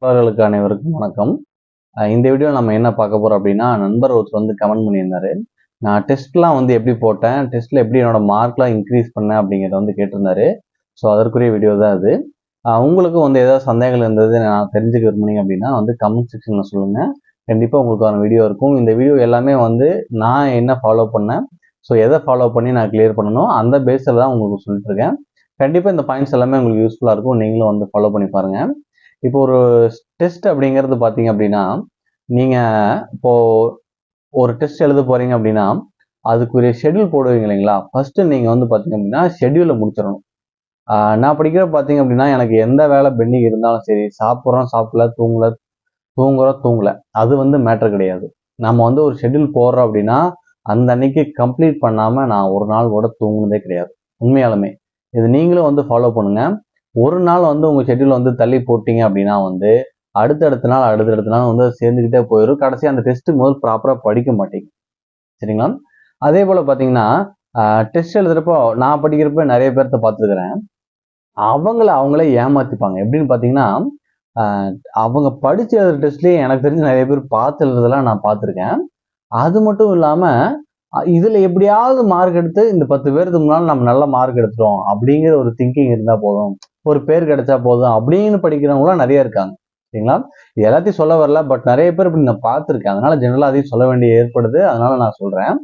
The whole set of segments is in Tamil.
நண்பர்களுக்கு அனைவருக்கும் வணக்கம். இந்த வீடியோ நம்ம என்ன பார்க்க போறோம் அப்படின்னா, நண்பர் ஒருத்தர் வந்து கமெண்ட் பண்ணியிருந்தாரு. நான் டெஸ்ட்லாம் வந்து எப்படி போட்டேன், டெஸ்ட்ல எப்படி என்னோட மார்க்லாம் இன்க்ரீஸ் பண்ணேன் அப்படிங்கிறத வந்து கேட்டிருந்தாரு. ஸோ அதற்குரிய வீடியோ தான் அது. உங்களுக்கும் வந்து ஏதாவது சந்தேகங்கள் இருந்தது நான் தெரிஞ்சுக்க விரும்புனீங்க அப்படின்னா வந்து கமெண்ட் செக்ஷன்ல சொல்லுங்க. கண்டிப்பா உங்களுக்கான வீடியோ இருக்கும். இந்த வீடியோ எல்லாமே வந்து நான் என்ன ஃபாலோ பண்ணேன், ஸோ எதை ஃபாலோ பண்ணி நான் கிளியர் பண்ணணும் அந்த பேஸில் தான் உங்களுக்கு சொல்லிட்டு இருக்கேன். கண்டிப்பா இந்த பாயிண்ட்ஸ் எல்லாமே உங்களுக்கு யூஸ்ஃபுல்லா இருக்கும். நீங்களும் வந்து ஃபாலோ பண்ணி பாருங்க. இப்போ ஒரு டெஸ்ட் அப்படிங்கிறது பார்த்தீங்க அப்படின்னா, நீங்க இப்போ ஒரு டெஸ்ட் எழுத போறீங்க அப்படின்னா, அதுக்குரிய ஷெட்யூல் போடுவீங்க இல்லைங்களா? ஃபர்ஸ்ட் நீங்க வந்து பார்த்தீங்க அப்படின்னா, ஷெட்யூலை முடிச்சிடணும். நான் படிக்கிறப்ப பார்த்தீங்க அப்படின்னா, எனக்கு எந்த வேலை பெண்டிங் இருந்தாலும் சரி, சாப்பிட்றோம் சாப்பிடல, தூங்குறோம் தூங்கல. அது வந்து மேட்டர் கிடையாது. நம்ம வந்து ஒரு ஷெட்யூல் போடுறோம் அப்படின்னா, அந்த அன்னைக்கு கம்ப்ளீட் பண்ணாம நான் ஒரு நாள் கூட தூங்குனதே கிடையாது. உண்மையாலுமே. இது நீங்களும் வந்து ஃபாலோ பண்ணுங்க. ஒரு நாள் வந்து உங்க ஷெட்யூல் வந்து தள்ளி போட்டீங்க அப்படின்னா வந்து அடுத்தடுத்த நாள் வந்து சேர்ந்துக்கிட்டே போயிடும். கடைசி அந்த டெஸ்ட் முதல் ப்ராப்பரா படிக்க மாட்டீங்க. சரிங்களா? அதே போல பாத்தீங்கன்னா டெஸ்ட் எழுதுறப்போ நான் படிக்கிறப்ப நிறைய பேர்த்த பார்த்துருக்கிறேன். அவங்களே ஏமாத்திப்பாங்க. எப்படின்னு பாத்தீங்கன்னா அவங்க படிச்சு எழுதுற டெஸ்ட்லயே எனக்கு தெரிஞ்சு நிறைய பேர் பார்த்து எழுதுறதெல்லாம் நான் பார்த்துருக்கேன். அது மட்டும் இல்லாம இதுல எப்படியாவது மார்க் எடுத்து இந்த 10 பேருக்கு முன்னால நம்ம நல்ல மார்க் எடுத்துட்டோம் அப்படிங்கிற ஒரு திங்கிங் இருந்தா போதும், ஒரு பேர் கிடைச்சா போதும் அப்படின்னு படிக்கிறவங்களாம் நிறைய இருக்காங்க. சரிங்களா? இது எல்லாத்தையும் சொல்ல வரல, பட் நிறைய பேர் இப்படி நான் பார்த்துருக்கேன். அதனால ஜெனரலா அதையும் சொல்ல வேண்டிய ஏற்படுது. அதனால நான் சொல்றேன்.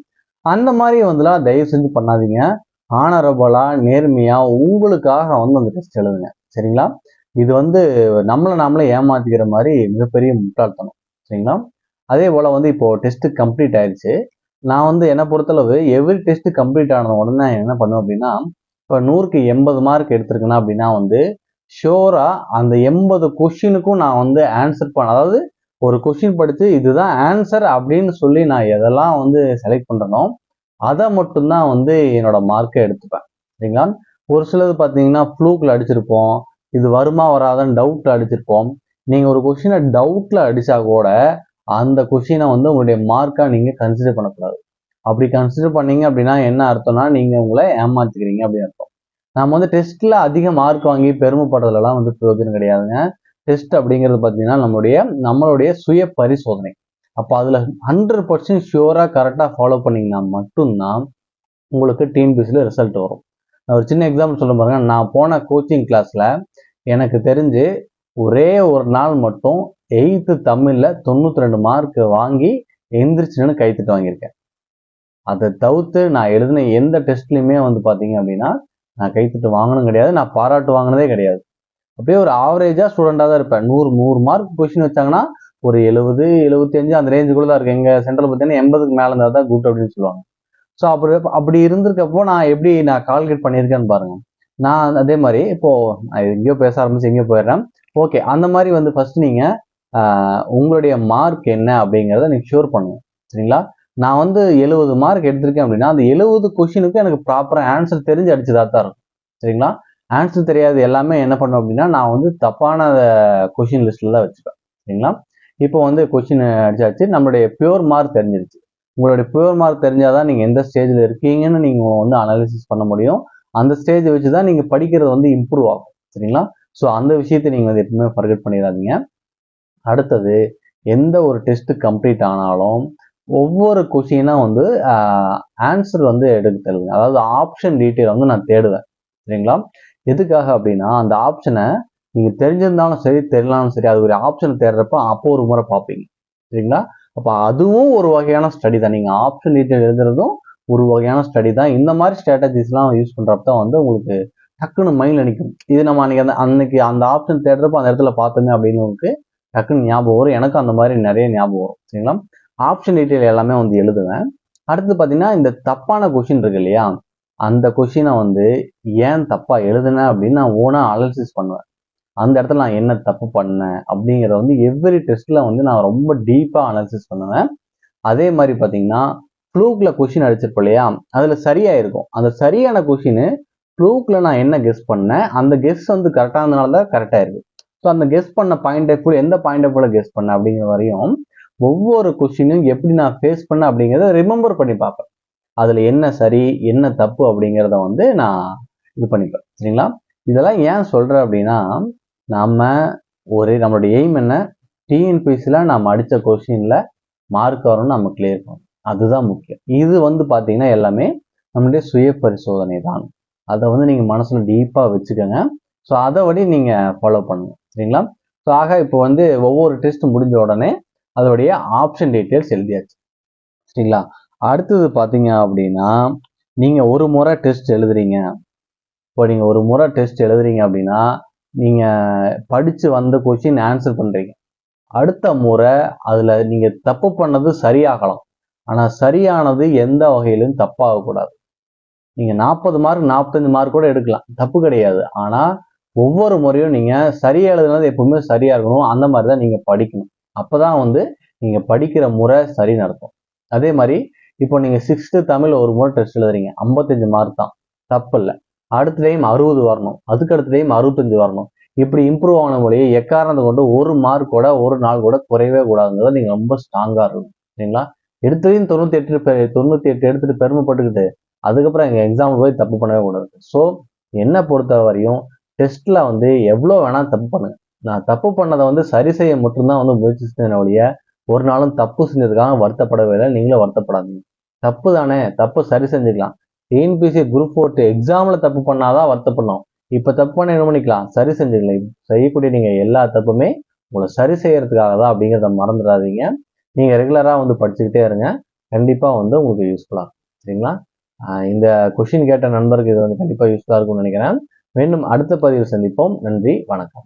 அந்த மாதிரி வந்துலாம் தயவு செஞ்சு பண்ணாதீங்க. ஆனரபலா நேர்மையா உங்களுக்காக வந்து அந்த டெஸ்ட் எழுதுங்க. சரிங்களா? இது வந்து நாமளே ஏமாத்திக்கிற மாதிரி மிகப்பெரிய முட்டாள்தனம். சரிங்களா? அதே போல வந்து இப்போ டெஸ்ட் கம்ப்ளீட் ஆயிடுச்சு. நான் வந்து என்னை பொறுத்தளவு எவ்ரி டெஸ்ட் கம்ப்ளீட் ஆனது உடனே என்ன பண்ணுவேன் அப்படின்னா, இப்போ 100க்கு 80 மார்க் எடுத்திருக்கேன்னா அப்படின்னா வந்து ஷோரா அந்த 80 கொஸ்டினுக்கும் நான் வந்து ஆன்சர் அதாவது ஒரு கொஸ்டின் படித்து இதுதான் ஆன்சர் அப்படின்னு சொல்லி நான் எதெல்லாம் வந்து செலக்ட் பண்றேனோ அதை மட்டும்தான் வந்து என்னோட மார்க்கை எடுத்துப்பேன். சரிங்களா? ஒரு சிலது பார்த்தீங்கன்னா ஃப்ளூக்ல அடிச்சிருப்போம், இது வருமா வராதான்னு டவுட்ல அடிச்சிருப்போம். நீங்க ஒரு கொஸ்டினை டவுட்ல அடிச்சா கூட அந்த கொஸ்டினை வந்து உங்களுடைய மார்க்கா நீங்க கன்சிடர் பண்ணக்கூடாது. அப்படி கன்சிடர் பண்ணீங்க அப்படின்னா என்ன அர்த்தம்னா நீங்க உங்களை ஏமாத்திக்கிறீங்க அப்படின்னு அர்த்தம். நம்ம வந்து டெஸ்ட்ல அதிக மார்க் வாங்கி பெருமைப்படுறதுலாம் வந்து பிரயோஜனம் கிடையாதுங்க. டெஸ்ட் அப்படிங்கிறது பார்த்தீங்கன்னா நம்மளுடைய சுய பரிசோதனை. அப்போ அதுல 100% ஷியூரா கரெக்டா ஃபாலோ பண்ணீங்கன்னா மட்டும்தான் உங்களுக்கு டிஎன்பிஎஸ்சில ரிசல்ட் வரும். ஒரு சின்ன எக்ஸாம்பிள் சொல்ல பாருங்க. நான் போன கோச்சிங் கிளாஸ்ல எனக்கு தெரிஞ்சு ஒரே ஒரு நாள் மட்டும் 8th தமிழ்ல 92 மார்க் வாங்கி எந்திரிச்சுன்னு கைத்தட்டு வாங்கியிருக்கேன். அதை தவிர்த்து நான் எழுதின எந்த டெஸ்ட்லையுமே வந்து பார்த்தீங்க அப்படின்னா நான் கைத்தட்டு வாங்கினதும் கிடையாது, நான் பாராட்டு வாங்கினதே கிடையாது. அப்படியே ஒரு ஆவரேஜா ஸ்டூடெண்டாக தான் இருப்பேன். 100 மார்க் கொஸ்டின் வச்சாங்கன்னா ஒரு 70 75 அந்த ரேஞ்சுக்குள்ள தான் இருக்கு. எங்க சென்ட்ரல் பார்த்தீங்கன்னா 80க்கு மேல இருந்தால் தான் குட் அப்படின்னு சொல்லுவாங்க. ஸோ அப்படி இருந்திருக்கப்போ நான் கால்குலேட் பண்ணியிருக்கேன்னு பாருங்க. நான் அதே மாதிரி இப்போ எங்கேயோ பேச ஆரம்பிச்சு எங்கேயோ போயிடுறேன். ஓகே, அந்த மாதிரி வந்து ஃபர்ஸ்ட் நீங்க உங்களுடைய மார்க் என்ன அப்படிங்கிறத நீங்க ஷூர் பண்ணுங்க. சரிங்களா? நான் வந்து 70 மார்க் எடுத்திருக்கேன் அப்படின்னா அந்த 70 கொஸ்டினுக்கு எனக்கு ப்ராப்பரா ஆன்சர் தெரிஞ்சு அடிச்சதா தான் இருக்கும். சரிங்களா? ஆன்சர் தெரியாது எல்லாமே என்ன பண்ணும் அப்படின்னா நான் வந்து தப்பான கொஸ்டின் லிஸ்ட்ல தான் வச்சுப்பேன். சரிங்களா? இப்போ வந்து கொஸ்டின் அடிச்சாச்சு, நம்மளுடைய பியூர் மார்க் தெரிஞ்சிருச்சு. உங்களுடைய பியூர் மார்க் தெரிஞ்சாதான் நீங்க எந்த ஸ்டேஜ்ல இருக்கீங்கன்னு நீங்க வந்து அனாலிசிஸ் பண்ண முடியும். அந்த ஸ்டேஜ் வச்சுதான் நீங்க படிக்கிறது வந்து இம்ப்ரூவ் ஆகும். சரிங்களா? ஸோ அந்த விஷயத்தை நீங்க வந்து எப்பவுமே ஃபர்கெட் பண்ணிடாதீங்க. அடுத்தது, எந்த ஒரு டெஸ்ட் கம்ப்ளீட் ஆனாலும் ஒவ்வொரு கொஸ்டினா வந்து ஆன்சர் வந்து எடுக்க தெரியல. அதாவது ஆப்ஷன் டீட்டெயில் வந்து நான் தேடுவேன். சரிங்களா? எதுக்காக அப்படின்னா அந்த ஆப்ஷனை நீங்க தெரிஞ்சிருந்தாலும் சரி தெரியலாலும் சரி அது ஒரு ஆப்ஷனை தேடுறப்ப அப்போ ஒரு முறை பார்ப்பீங்க. சரிங்களா? அப்போ அதுவும் ஒரு வகையான ஸ்டடி தான். நீங்க ஆப்ஷன் டீட்டெயில் எழுதுறதும் ஒரு வகையான ஸ்டடி தான். இந்த மாதிரி ஸ்ட்ராட்டஜிஸ்லாம் யூஸ் பண்றப்ப வந்து உங்களுக்கு டக்குன்னு மைண்ட்ல நிற்கும். இது நம்ம அன்னைக்கு அந்த ஆப்ஷன் தேடுறப்ப அந்த இடத்துல பார்த்தோமே அப்படின்னு உங்களுக்கு டக்குன்னு ஞாபகம் வரும். எனக்கும் அந்த மாதிரி நிறைய ஞாபகம் வரும். சரிங்களா? ஆப்ஷன் டீட்டெயில் எல்லாமே வந்து எழுதுவேன். அடுத்து பார்த்தீங்கன்னா இந்த தப்பான கொஸ்டின் இருக்கு இல்லையா, அந்த கொஸ்டினை வந்து ஏன் தப்பா எழுதுனேன் அப்படின்னு நான் ஓனா அனாலிசிஸ் பண்ணுவேன். அந்த இடத்துல நான் என்ன தப்பு பண்ணேன் அப்படிங்கிறத வந்து எவ்ரி டெஸ்ட்ல வந்து நான் ரொம்ப டீப்பா அனாலிசிஸ் பண்ணுவேன். அதே மாதிரி பார்த்தீங்கன்னா ஃப்ளூக்ல கொஸ்டின் அடிச்சிருப்போம் இல்லையா, அதுல சரியா இருக்கும். அந்த சரியான கொஸ்டின் ஃப்ளூக்ல நான் என்ன கெஸ் பண்ணேன் அந்த கெஸ் வந்து கரெக்டாக இருந்தனால தான் கரெக்டாக இருக்கு. ஸோ அந்த கெஸ் பண்ண பாயிண்ட் ஆஃப் எந்த பாயிண்ட் ஆஃப் கெஸ் பண்ணேன் அப்படிங்கிற வரையும் ஒவ்வொரு கொஸ்டினும் எப்படி நான் ஃபேஸ் பண்ணேன் அப்படிங்கிறத ரிமெம்பர் பண்ணி பார்ப்பேன். அதுல என்ன சரி என்ன தப்பு அப்படிங்கிறத வந்து நான் இது பண்ணிப்பேன். சரிங்களா? இதெல்லாம் ஏன் சொல்றேன் அப்படின்னா நம்ம நம்மளுடைய எய்ம் என்ன, டிஎன்பிஎஸ்சியில் நம்ம அடித்த கொஸ்டினில் மார்க் வரணும்னு நம்ம கிளியர் பண்ணணும், அதுதான் முக்கியம். இது வந்து பார்த்தீங்கன்னா எல்லாமே நம்மளுடைய சுய பரிசோதனை தான். அதை வந்து நீங்கள் மனசில் டீப்பாக வச்சுக்கோங்க. ஸோ அதை வழி நீங்கள் ஃபாலோ பண்ணுங்க, சரிங்களா? ஸோ ஆக இப்போ வந்து ஒவ்வொரு டெஸ்ட் முடிஞ்ச உடனே அதோடைய ஆப்ஷன் டீட்டெயில்ஸ் எழுதியாச்சு, சரிங்களா? அடுத்தது பார்த்தீங்க அப்படின்னா, நீங்கள் ஒரு முறை டெஸ்ட் எழுதுறீங்க. இப்போ நீங்கள் ஒரு முறை டெஸ்ட் எழுதுறீங்க அப்படின்னா, நீங்கள் படித்து வந்த கொஸ்டின் ஆன்சர் பண்ணுறீங்க. அடுத்த முறை அதில் நீங்கள் தப்பு பண்ணது சரியாகலாம், ஆனால் சரியானது எந்த வகையிலும் தப்பாகக்கூடாது. நீங்கள் 40 மார்க் 45 மார்க் கூட எடுக்கலாம், தப்பு கிடையாது. ஆனால் ஒவ்வொரு முறையும் நீங்கள் சரியாக எழுதுனது எப்பவுமே சரியாக இருக்கணும், அந்த மாதிரி தான் நீங்கள் படிக்கணும். அப்போ தான் வந்து நீங்கள் படிக்கிற முறை சரின்னு அர்த்தம். அதே மாதிரி இப்போ நீங்கள் 6th தமிழ் ஒரு முறை டெஸ்ட் எழுதுறீங்க, 55 மார்க் தான், தப்பு இல்லை. அடுத்த டைம் 60 வரணும், அதுக்கு அடுத்த டைம் 65 வரணும். இப்படி இம்ப்ரூவ் ஆன மொழியை எக்காரணத்தை கொண்டு ஒரு மார்க் கூட ஒரு நாள் கூட குறையவே கூடாதுங்கிறத நீங்கள் ரொம்ப ஸ்ட்ராங்காக இருக்கணும், சரிங்களா? எடுத்ததையும் 98 எடுத்துட்டு பெருமைப்பட்டுக்கிட்டு அதுக்கப்புறம் எங்கள் எக்ஸாம்பிள் போய் தப்பு பண்ணவே கூடாது. ஸோ என்னை பொறுத்த வரையும் டெஸ்ட்டில் வந்து எவ்வளோ வேணால் தப்பு பண்ணுங்க. நான் தப்பு பண்ணதை வந்து சரி செய்ய மட்டும்தான் வந்து முயற்சி செஞ்சேன் ஒழிய ஒரு நாளும் தப்பு செஞ்சதுக்காக வருத்தப்படவே இல்லை. நீங்களும் வருத்தப்படாதீங்க. தப்பு தானே, தப்பு சரி செஞ்சுக்கலாம். டிஎன்பிஎஸ்சி குரூப் 4 எக்ஸாமில் தப்பு பண்ணாதான் வருத்தப்படணும். இப்போ தப்பு பண்ண என்ன பண்ணிக்கலாம், சரி செஞ்சுக்கலாம். செய்யக்கூடிய நீங்கள் எல்லா தப்புமே உங்களை சரி செய்யறதுக்காக தான் அப்படிங்கிறத மறந்துடாதீங்க. நீங்கள் ரெகுலராக வந்து படிச்சுக்கிட்டே இருங்க, கண்டிப்பாக வந்து உங்களுக்கு யூஸ்ஃபுல்லாக, சரிங்களா? இந்த கொஷின் கேட்ட நண்பருக்கு இது வந்து கண்டிப்பாக யூஸ்ஃபுல்லாக இருக்கும்னு நினைக்கிறேன். மீண்டும் அடுத்த பதிவில் சந்திப்போம். நன்றி, வணக்கம்.